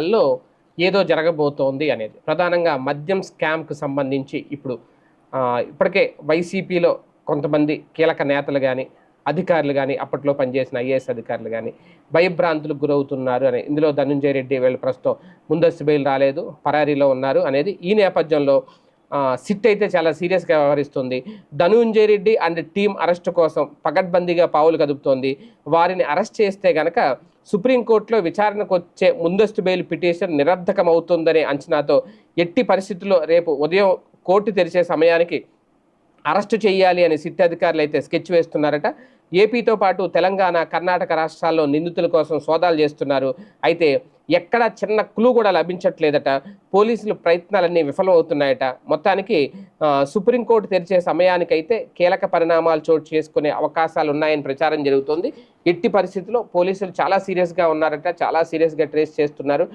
లో ఏదో జరగబోతోంది అనేది. ప్రధానంగా మద్యం స్కామ్‌కు సంబంధించి ఇప్పటికే వైసీపీలో కొంతమంది కీలక నేతలు గాని, అధికారులు గాని, అప్పట్లో పనిచేసిన ఐఏఎస్ అధికారులు గాని, భయభ్రాంతులకు గురవుతున్నారు అని. ఇందులో ధనుంజయ రెడ్డి వీళ్ళు ప్రస్తుతం ముందస్తు బెయిల్ రాలేదు, పరారీలో ఉన్నారు అనేది. ఈ నేపథ్యంలో సిట్ అయితే చాలా సీరియస్‌గా వ్యవహరిస్తుంది. Dhanunjaya Reddy and team arrest కోసం పకడ్బందీగా పావులు కదుపుతోంది. వారిని అరెస్ట్ చేస్తే గనక సుప్రీంకోర్టులో విచారణకొచ్చే ముందస్తు బెయిల్ పిటిషన్ నిరర్ధకమవుతుందనే అంచనాతో ఎట్టి పరిస్థితుల్లో రేపు ఉదయం కోర్టు తెరిచే సమయానికి అరెస్టు చేయాలి అని సిట్ అధికారులు అయితే స్కెచ్ వేస్తున్నారట. ఏపీతో పాటు తెలంగాణ, కర్ణాటక రాష్ట్రాల్లో నిందితుల కోసం సోదాలు చేస్తున్నారు. అయితే ఎక్కడా చిన్న క్లూ కూడా లభించట్లేదట. పోలీసుల ప్రయత్నాలన్నీ విఫలమవుతున్నాయట. మొత్తానికి సుప్రీంకోర్టు తెరిచే సమయానికైతే కీలక పరిణామాలు చోటు చేసుకునే అవకాశాలు ఉన్నాయని ప్రచారం జరుగుతోంది. ఎట్టి పరిస్థితుల్లో పోలీసులు చాలా సీరియస్‌గా ఉన్నారట. చాలా సీరియస్‌గా ట్రేస్ చేస్తున్నారు.